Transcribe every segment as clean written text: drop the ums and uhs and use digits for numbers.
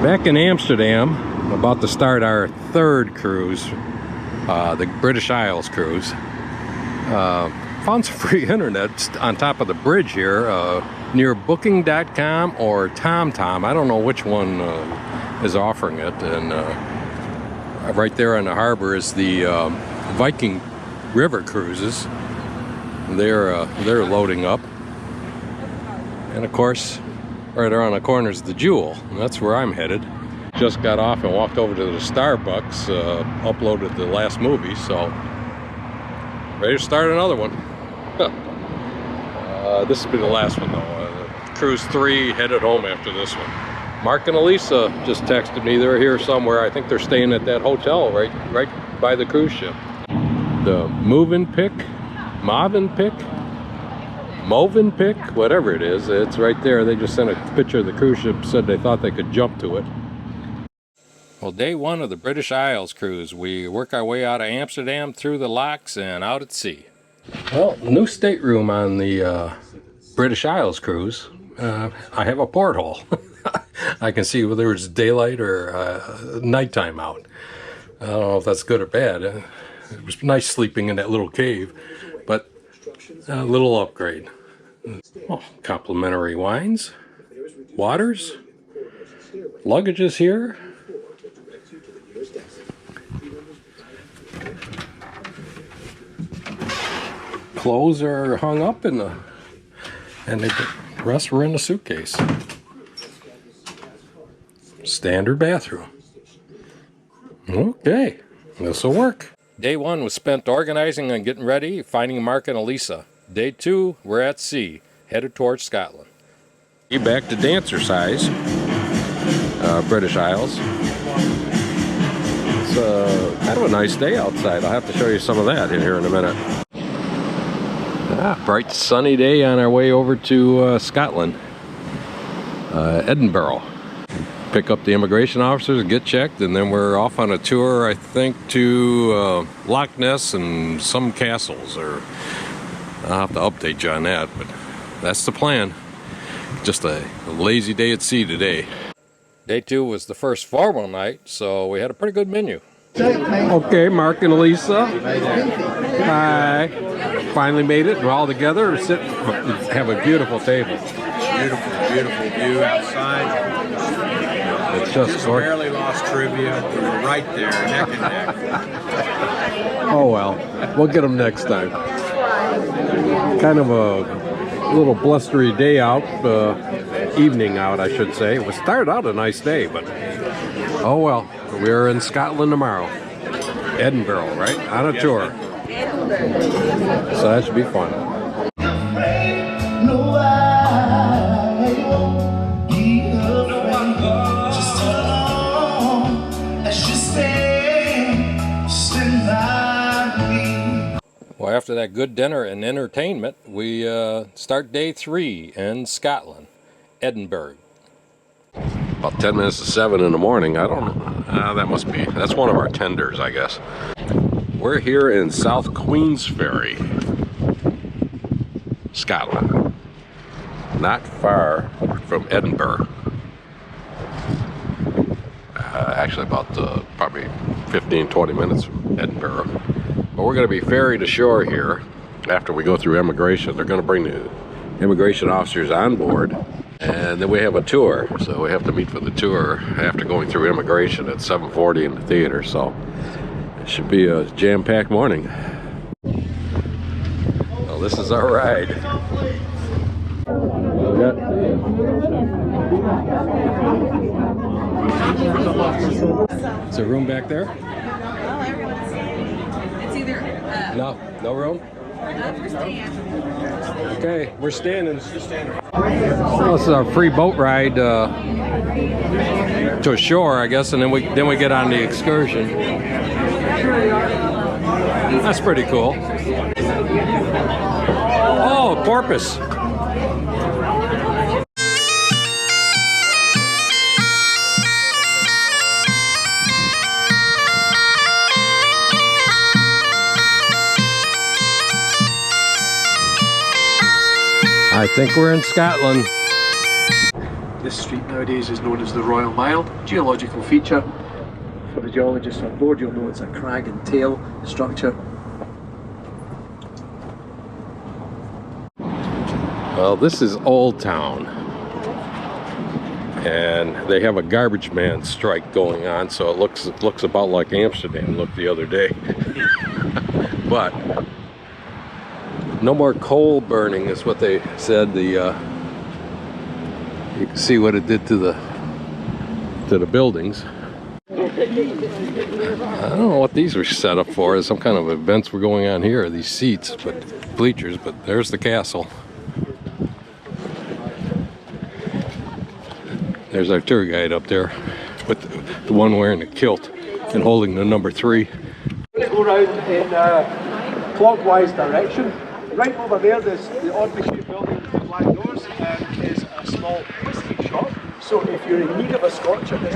Back in Amsterdam, about to start our third cruise, the British Isles cruise. Found some free internet on top of the bridge here near booking.com or TomTom. I don't know which one is offering it. And right there on the harbor is the Viking River cruises. They're loading up. And of course, right around the corner is the Jewel, and that's where I'm headed. Just got off and walked over to the Starbucks, uploaded the last movie, so ready to start another one. This will be the last one though. Cruise 3 headed home after this one. Mark and Elisa just texted me. They're here somewhere. I think they're staying at that hotel right by the cruise ship. The Movenpick, whatever it is, it's right there. They just sent a picture of the cruise ship, said they thought they could jump to it. Well, day one of the British Isles cruise. We work our way out of Amsterdam through the locks and out at sea. Well, new stateroom on the British Isles cruise. I have a porthole. I can see whether it's daylight or nighttime out. I don't know if that's good or bad. It was nice sleeping in that little cave, but a little upgrade. Oh, complimentary wines, waters, luggage is here. Clothes are hung up and the rest were in the suitcase. Standard bathroom. Okay, this will work. Day one was spent organizing and getting ready, finding Mark and Elisa. Day two, we're at sea, headed towards Scotland. Back to dancer size, British Isles. It's kind of a nice day outside. I'll have to show you some of that in here in a minute. Bright sunny day on our way over to Scotland, Edinburgh. Pick up the immigration officers and get checked, and then we're off on a tour, I think, to Loch Ness and some castles, or I'll have to update you on that, but that's the plan. Just a lazy day at sea today. Day two was the first formal night, so we had a pretty good menu. Okay, Mark and Elisa. Hi. Finally made it. We're all together. Have a beautiful table. Beautiful view outside. It's just barely lost trivia. We're right there, neck and neck. Oh well, we'll get them next time. Kind of a little blustery day out, evening out, I should say. It started out a nice day, but oh well. We're in Scotland tomorrow. Edinburgh, right? On a tour. So that should be fun. Well, after that good dinner and entertainment, we start day three in Scotland, Edinburgh. About 10 minutes to 7 in the morning. I don't know. That's one of our tenders, I guess. We're here in South Queensferry, Scotland. Not far from Edinburgh. Actually about probably 15-20 minutes from Edinburgh. But we're going to be ferried ashore here after we go through immigration. They're going to bring the immigration officers on board, and then we have a tour. So we have to meet for the tour after going through immigration at 7:40 in the theater. So it should be a jam-packed morning. Well, this is our ride. Is there room back there? It's either No room? Okay, we're standing. Well, this is our free boat ride to shore, I guess, and then we get on the excursion. That's pretty cool. Oh, porpoise. I think we're in Scotland. This street nowadays is known as the Royal Mile. Geological feature. For the geologists on board, you'll know it's a crag and tail structure. Well, this is Old Town, and they have a garbage man strike going on, so it looks about like Amsterdam looked the other day. But no more coal burning is what they said. You can see what it did to the buildings. I don't know what these were set up for. Some kind of events were going on here. These seats, but bleachers. But there's the castle. There's our tour guide up there with the one wearing a kilt and holding the number 3. Go around in clockwise direction. Right over there, there's the oddly shaped building with the black doors, is a small whiskey shop. So if you're in need of a scotch at the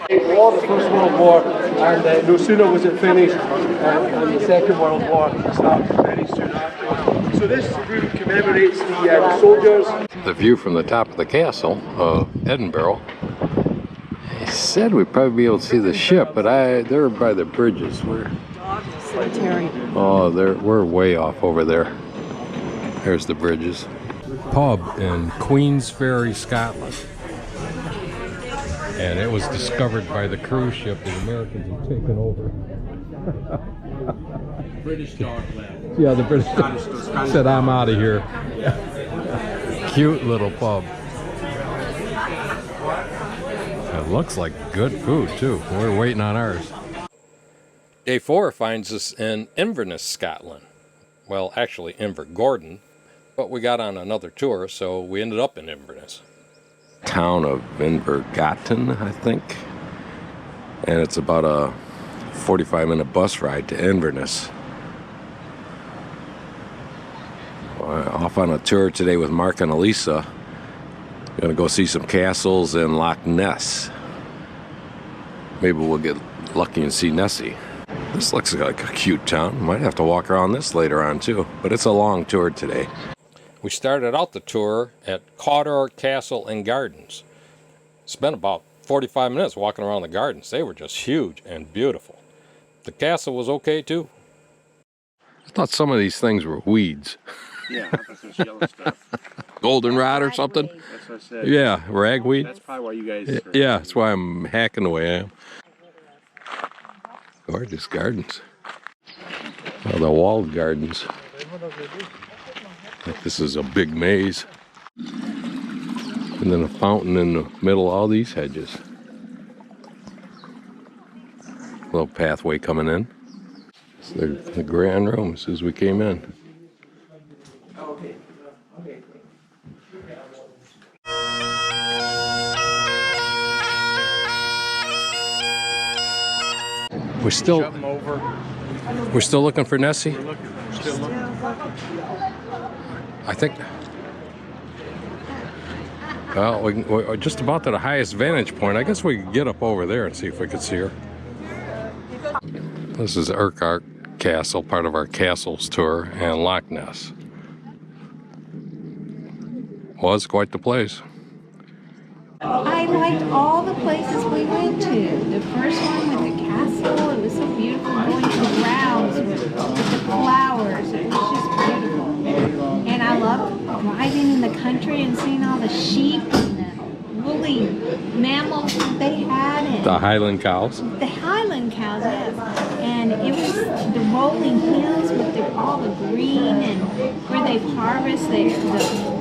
the First World War, and no sooner was it finished, and the Second World War started very soon after. So this room commemorates the soldiers. The view from the top of the castle of Edinburgh. He said we'd probably be able to see the ship, but they're by the bridges. We're way off over there. There's the bridges. Pub in Queensferry, Scotland. And it was discovered by the cruise ship the Americans had taken over. British dog left. Yeah, the British said, I'm out of here. Cute little pub. It looks like good food too. We're waiting on ours. Day 4 finds us in Inverness, Scotland. Well, actually Invergordon, but we got on another tour, so we ended up in Inverness. Town of Invergordon, I think. And it's about a 45-minute bus ride to Inverness. Off on a tour today with Mark and Elisa. Gonna go see some castles in Loch Ness. Maybe we'll get lucky and see Nessie. This looks like a cute town. Might have to walk around this later on too, but it's a long tour today. We started out the tour at Cawdor Castle and Gardens. Spent about 45 minutes walking around the gardens. They were just huge and beautiful. The castle was okay too. I thought some of these things were weeds. Yeah, that's this yellow stuff. Goldenrod or something? That's what I said. Yeah, ragweed. That's probably why you guys... Yeah, that's why I'm hacking the way I am. Gorgeous gardens. Oh, the walled gardens. Like this is a big maze. And then a fountain in the middle of all these hedges. Little pathway coming in. It's the grand rooms as we came in. We're still looking for Nessie? I think. Well, we're just about to the highest vantage point. I guess we could get up over there and see if we could see her. This is Urquhart Castle, part of our castles tour, and Loch Ness. Was quite the place. I liked all the places we went to. The first one with the castle, it was so beautiful. Going to the grounds with the flowers, it was just beautiful. And I loved riding in the country and seeing all the sheep and the woolly mammals that they had. And The Highland cows. the Highland cows, yes. And it was the rolling hills with all the green and where they harvest. They're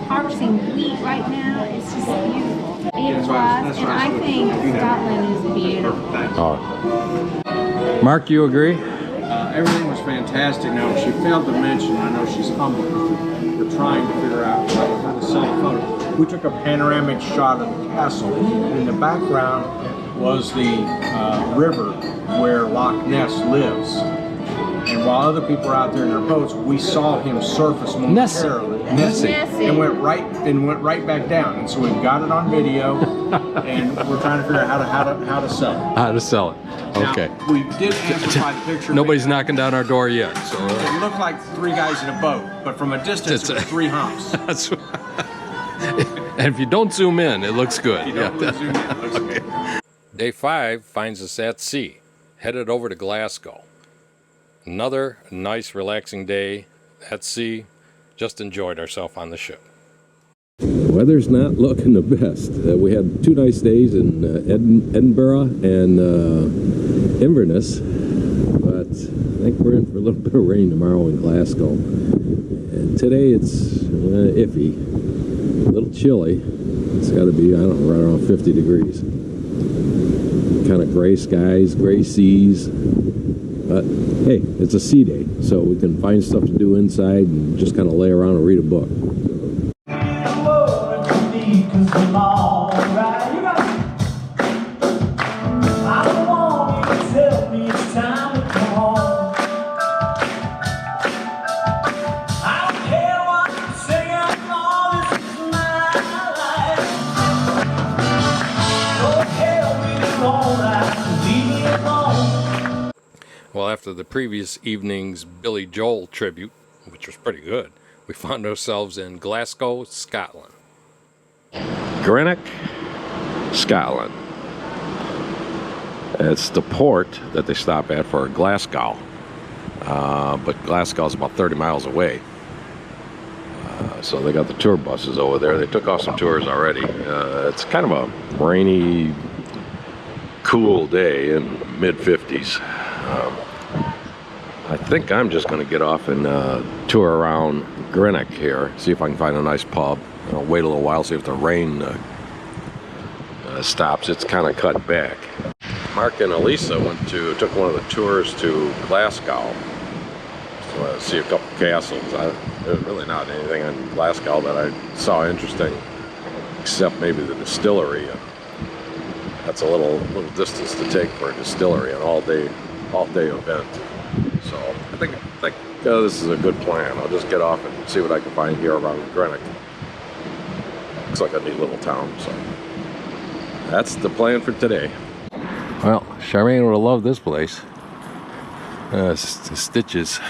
harvesting wheat right now. It's just beautiful. It was, and I think Scotland is beautiful. Oh. Mark, you agree? Everything was fantastic. Now, she failed to mention, I know she's humble, we're trying to figure out how to sell a photo. We took a panoramic shot of the castle. In the background was the river where Loch Ness lives. And while other people were out there in their boats, we saw him surface momentarily. Nessie. And went right back down. And so we've got it on video, and we're trying to figure out how to sell it. How to sell it. Okay. Now, we did amplify the picture. Nobody's knocking down our door yet. So It looked like 3 guys in a boat, but from a distance, it was 3 humps. that's And if you don't zoom in, it looks good. You don't really zoom in, it looks good. Day 5 finds us at sea, headed over to Glasgow. Another nice, relaxing day at sea. Just enjoyed ourselves on the ship. The weather's not looking the best. We had 2 nice days in Edinburgh and Inverness, but I think we're in for a little bit of rain tomorrow in Glasgow. And today it's iffy, a little chilly. It's got to be, I don't know, right around 50 degrees. Kind of gray skies, gray seas. But hey, it's a sea day, so we can find stuff to do inside and just kind of lay around and read a book. Well, after the previous evening's Billy Joel tribute, which was pretty good, we found ourselves in Glasgow, Scotland. Greenock, Scotland. It's the port that they stop at for Glasgow, but Glasgow's about 30 miles away. So they got the tour buses over there. They took off some tours already. It's kind of a rainy, cool day in mid-50s. I think I'm just going to get off and tour around Greenock here, see if I can find a nice pub. I'll wait a little while, see if the rain stops. It's kind of cut back. Mark and Elisa took one of the tours to Glasgow to see a couple castles. There's really not anything in Glasgow that I saw interesting, except maybe the distillery. That's a little distance to take for a distillery, an all-day event. So I think this is a good plan. I'll just get off and see what I can find here around Greenock. Looks like a neat little town. So that's the plan for today. Well, Charmaine would have loved this place. Stitches.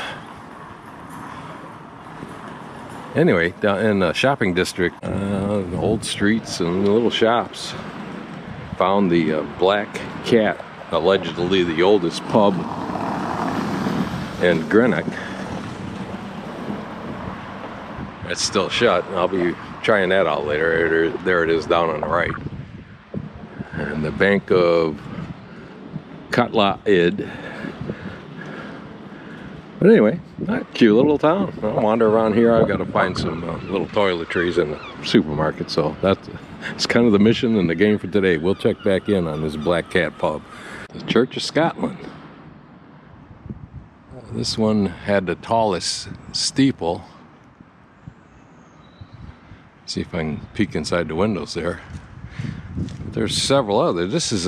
Anyway, down in the shopping district, old streets and little shops. Found the Black Cat, allegedly the oldest pub in Greenock. It's still shut. I'll be trying that out later. There it is down on the right. And the Bank of Catla Id. But anyway, cute little town. I'll wander around here. I've got to find some little toiletries in the supermarket. So that's kind of the mission and the game for today. We'll check back in on this Black Cat pub. The Church of Scotland. This one had the tallest steeple. See if I can peek inside the windows there. There's several others. This is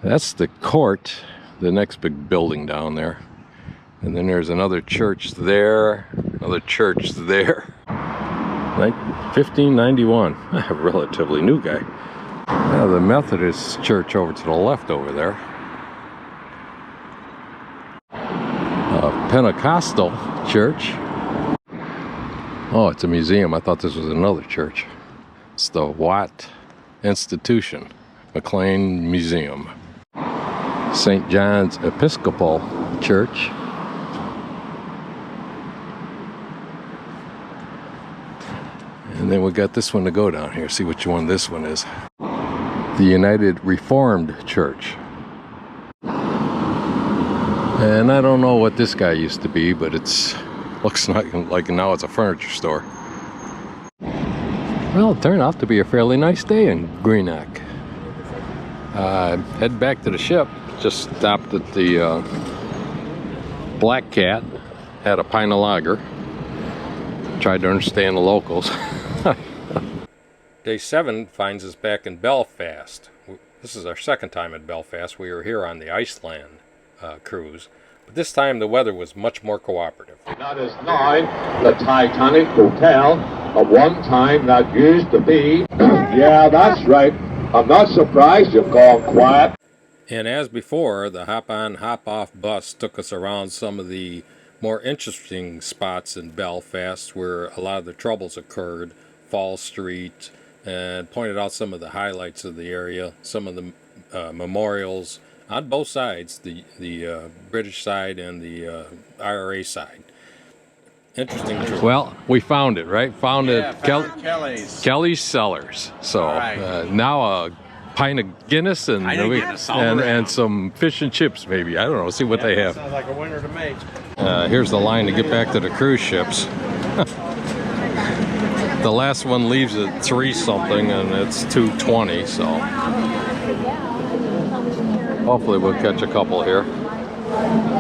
that's the court, the next big building down there. And then there's another church there, another church there. 1591. A relatively new guy. Now the Methodist church over to the left over there. Pentecostal church. Oh, it's a museum. I thought this was another church. It's the Watt Institution, McLean Museum. St. John's Episcopal Church. And then we got this one to go down here. See which one this one is. The United Reformed Church. And I don't know what this guy used to be, but looks like now it's a furniture store. Well, it turned out to be a fairly nice day in Greenock. Head back to the ship. Just stopped at the Black Cat. Had a pint of lager. Tried to understand the locals. Day 7 finds us back in Belfast. This is our second time at Belfast. We were here on the Iceland cruise. But this time the weather was much more cooperative. That is now the Titanic Hotel, a one time that used to be. Yeah, that's right. I'm not surprised you've gone quiet. And as before, the hop-on, hop-off bus took us around some of the more interesting spots in Belfast where a lot of the troubles occurred, Fall Street, and pointed out some of the highlights of the area, some of the memorials on both sides, the British side and the IRA side. Interesting. Well, we found it, right? Found Kelly's Cellars. So now a pint of Guinness and some fish and chips, maybe. I don't know. See what they have. Sounds like a winner to make. Here's the line to get back to the cruise ships. The last one leaves at 3 something, and it's 2:20. So hopefully we'll catch a couple here.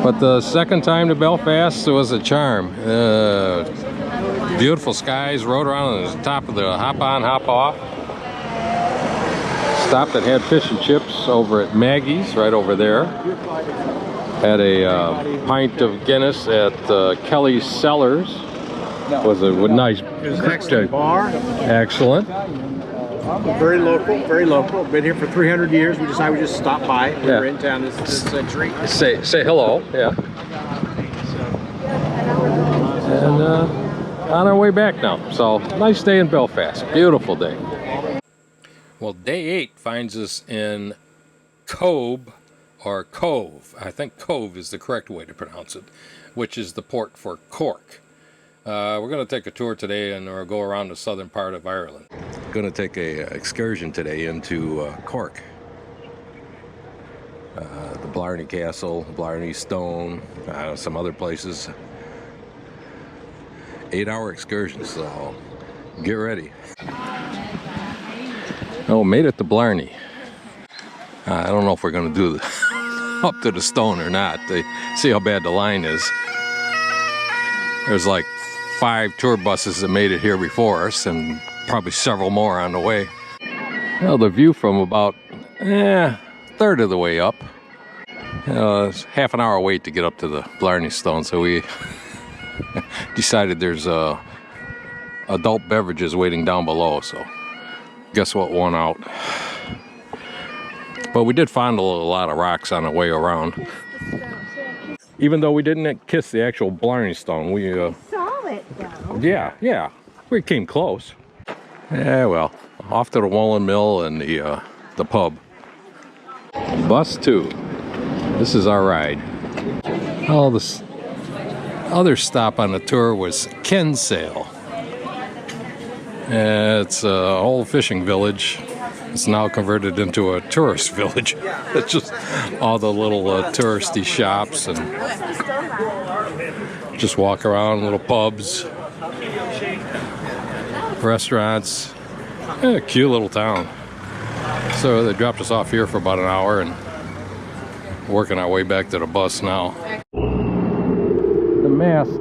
But the second time to Belfast, it was a charm. Beautiful skies, rode around on the top of the hop on, hop off. Stopped and had fish and chips over at Maggie's, right over there. Had a pint of Guinness at Kelly's Cellars. Was a nice, excellent bar. Excellent. Very local, very local. Been here for 300 years. We decided we just stop by. We were in town this century. Say hello, yeah. And on our way back now. So nice day in Belfast. Beautiful day. Well, day 8 finds us in Cove, or Cove. I think Cove is the correct way to pronounce it, which is the port for Cork. We're going to take a tour today and we'll go around the southern part of Ireland. Going to take a excursion today into Cork. The Blarney Castle, Blarney Stone, some other places. 8-hour excursion, so get ready. Oh, made it to Blarney. I don't know if we're going to do up to the stone or not. See how bad the line is. There's like 5 tour buses that made it here before us, and probably several more on the way. Well, the view from about a third of the way up. It's half an hour wait to get up to the Blarney Stone, so we decided there's adult beverages waiting down below, so guess what won out. But we did find a lot of rocks on the way around. Even though we didn't kiss the actual Blarney Stone, we Saw it though. yeah, we came close. Yeah, well, off to the Woolen Mill and the pub. Bus 2. This is our ride. Oh, this other stop on the tour was Kinsale. It's an old fishing village. It's now converted into a tourist village. It's just all the little touristy shops and just walk around, little pubs, restaurants. Yeah, cute little town. So they dropped us off here for about an hour and working our way back to the bus now. The mast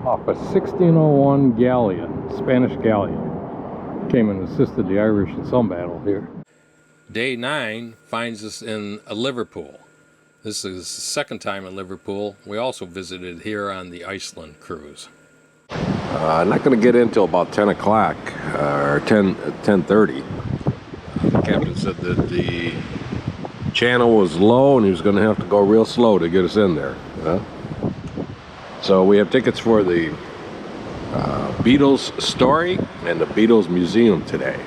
off a 1601 galleon, Spanish galleon. Came and assisted the Irish in some battle here. Day 9 finds us in Liverpool. This is the second time in Liverpool. We also visited here on the Iceland cruise. I'm not going to get in until about 10 o'clock, or 10:30. The captain said that the channel was low and he was going to have to go real slow to get us in there. So we have tickets for the Beatles story and the Beatles museum today.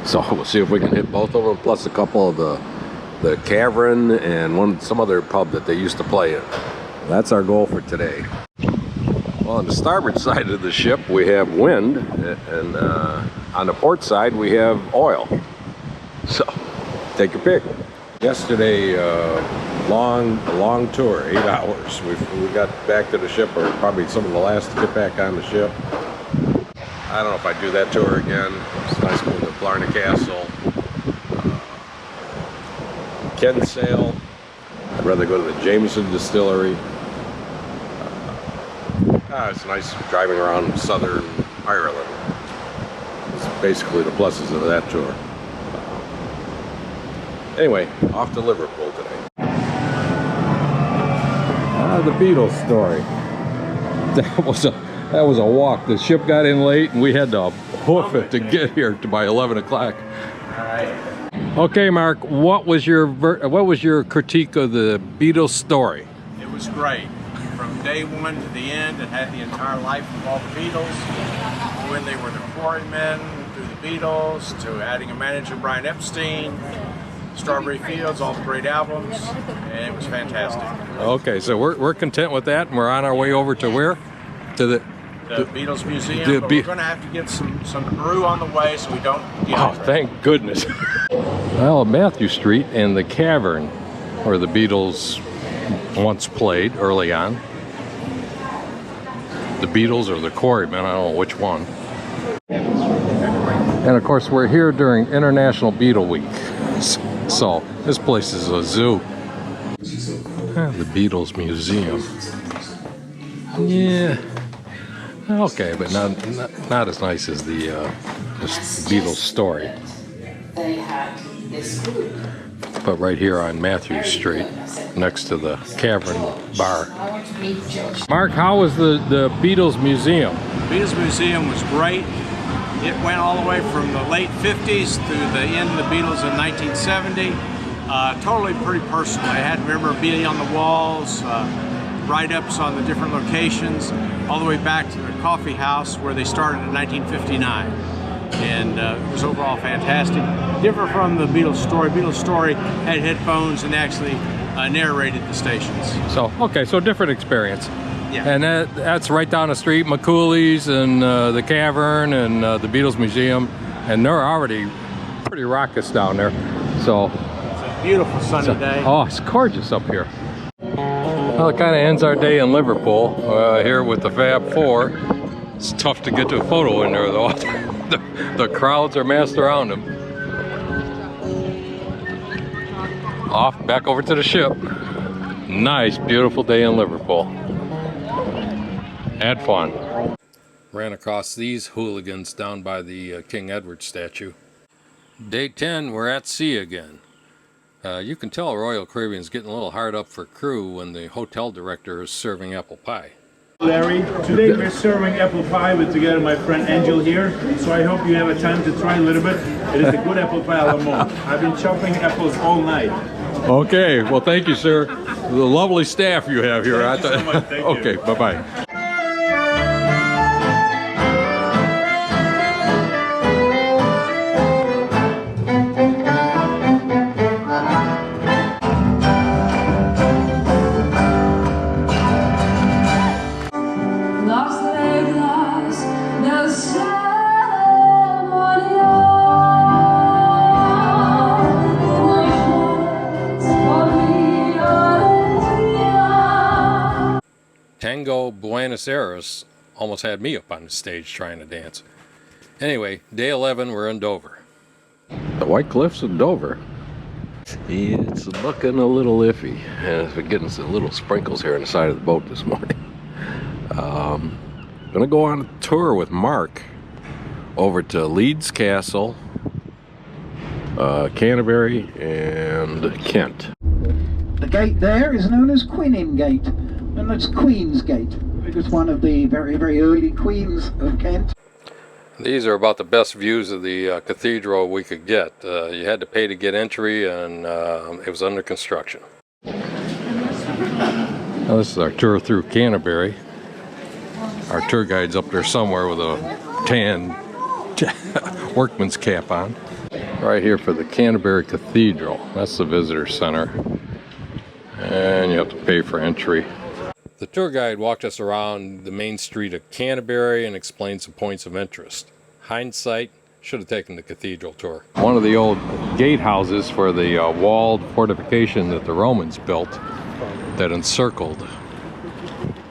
So we'll see if we can hit both of them, plus a couple of the cavern and some other pub that they used to play in. That's our goal for today. Well, on the starboard side of the ship we have wind, and on the port side we have oil. So take your pick. Yesterday, long tour, 8 hours. We got back to the ship, or probably some of the last to get back on the ship. I don't know if I'd do that tour again. It's nice going to Blarney Castle, Kinsale. I'd rather go to the Jameson Distillery. It's nice driving around southern Ireland. It's basically the pluses of that tour. Anyway, off to Liverpool today. The Beatles story. That was a walk. The ship got in late and we had to hoof it to get here by 11 o'clock. All right. Okay, Mark, what was your critique of the Beatles story? was great. From day one to the end, it had the entire life of all the Beatles, when they were the Quarrymen, through the Beatles, to adding a manager, Brian Epstein, Strawberry Fields, all the great albums, and it was fantastic. Okay, so we're content with that, and we're on our way over to where? To the Beatles Museum, but we're going to have to get some brew on the way so we don't dehydrate. Oh, thank goodness. Well, Matthew Street and the Cavern, where the Beatles once played early on. The Beatles or the Quarrymen, I don't know which one. And of course, we're here during International Beatle Week. So, this place is a zoo. The Beatles Museum. Yeah. Okay, but not as nice as the Beatles story. They had this group. But right here on Matthew Street, next to the Cavern Bar. I want to meet George. Mark, how was the Beatles Museum? The Beatles Museum was great. It went all the way from the late 50s through the end of the Beatles in 1970. Totally pretty personal. They had memorabilia on the walls, write-ups on the different locations, all the way back to the coffee house where they started in 1959. And it was overall fantastic. Different from the Beatles story. Beatles story had headphones and actually narrated the stations. So, okay, so different experience. Yeah. And that's right down the street, McCooley's and the Cavern and the Beatles Museum. And they're already pretty raucous down there. So, It's a beautiful sunny day. Oh, it's gorgeous up here. Well, it kind of ends our day in Liverpool here with the Fab Four. It's tough to get to a photo in there though. the crowds are massed around them. Off, back over to the ship. Nice, beautiful day in Liverpool. Had fun. Ran across these hooligans down by the King Edward statue. Day 10, we're at sea again. You can tell Royal Caribbean's getting a little hard up for crew when the hotel director is serving apple pie. Larry, today we're serving apple pie with together my friend Angel here, so I hope you have a time to try a little bit. It is a good apple pie a la mode. I've been chopping apples all night. Okay, well thank you, sir. The lovely staff you have here. Thank you so much. Thank you. Okay, bye-bye. Tango Buenos Aires almost had me up on the stage trying to dance. Anyway, day 11, we're in Dover. The White Cliffs of Dover. It's looking a little iffy, and we're getting some little sprinkles here on the side of the boat this morning. Gonna go on a tour with Mark over to Leeds Castle, Canterbury, and Kent. The gate there is known as Quinnin Gate, and that's Queen's Gate. It was one of the very, very early queens of Kent. These are about the best views of the cathedral we could get. You had to pay to get entry, and it was under construction. Now this is our tour through Canterbury. Our tour guide's up there somewhere with a tan workman's cap on. Right here for the Canterbury Cathedral. That's the visitor center. And you have to pay for entry. The tour guide walked us around the main street of Canterbury and explained some points of interest. Hindsight, should have taken the cathedral tour. One of the old gatehouses for the walled fortification that the Romans built that encircled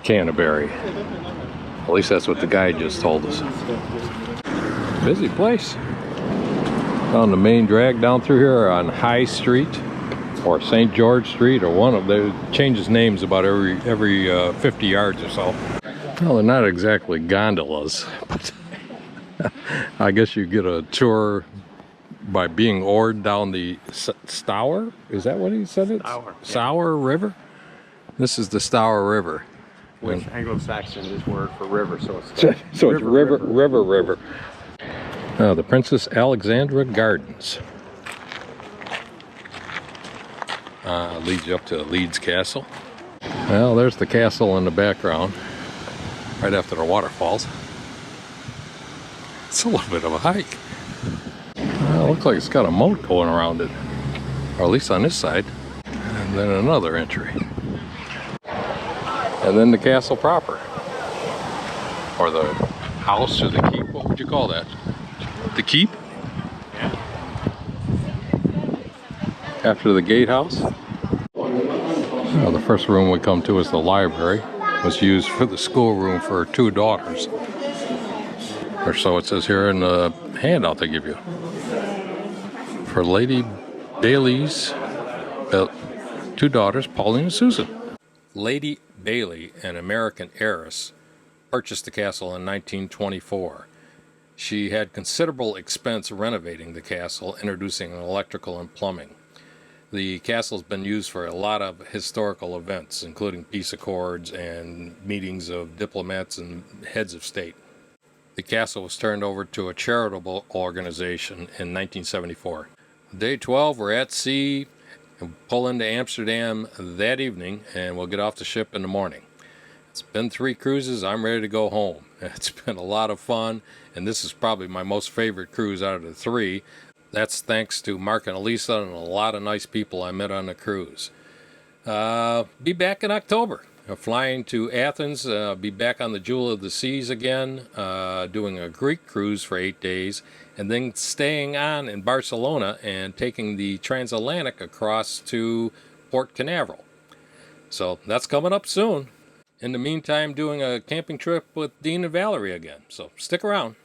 Canterbury. At least that's what the guide just told us. Busy place. Found the main drag down through here on High Street, or St. George Street, or one of them. Changes names about every 50 yards or so. Well, they're not exactly gondolas, but I guess you get a tour by being oared down the Stour? Is that what he said? It? Stour, yeah. Stour River? This is the Stour River. Which Anglo-Saxon is word for river, so it's So it's river. The Princess Alexandra Gardens. Leads you up to Leeds Castle. Well, there's the castle in the background, right after the waterfalls. It's a little bit of a hike. Well, it looks like it's got a moat going around it, or at least on this side. And then another entry. And then the castle proper. Or the house or the keep, what would you call that? The keep? Yeah. After the gatehouse. Well, the first room we come to is the library. It was used for the schoolroom for 2 daughters. Or so it says here in the handout they give you. For Lady Bailey's 2 daughters, Pauline and Susan. Lady Bailey, an American heiress, purchased the castle in 1924. She had considerable expense renovating the castle, introducing electrical and plumbing. The castle has been used for a lot of historical events, including peace accords and meetings of diplomats and heads of state. The castle was turned over to a charitable organization in 1974. Day 12, we're at sea, and pull into Amsterdam that evening, and we'll get off the ship in the morning. It's been 3 cruises. I'm ready to go home. It's been a lot of fun, and this is probably my most favorite cruise out of the 3. That's thanks to Mark and Elisa and a lot of nice people I met on the cruise. Be back in October. Flying to Athens, be back on the Jewel of the Seas again, doing a Greek cruise for 8 days, and then staying on in Barcelona and taking the transatlantic across to Port Canaveral. So that's coming up soon. In the meantime, doing a camping trip with Dean and Valerie again. So stick around.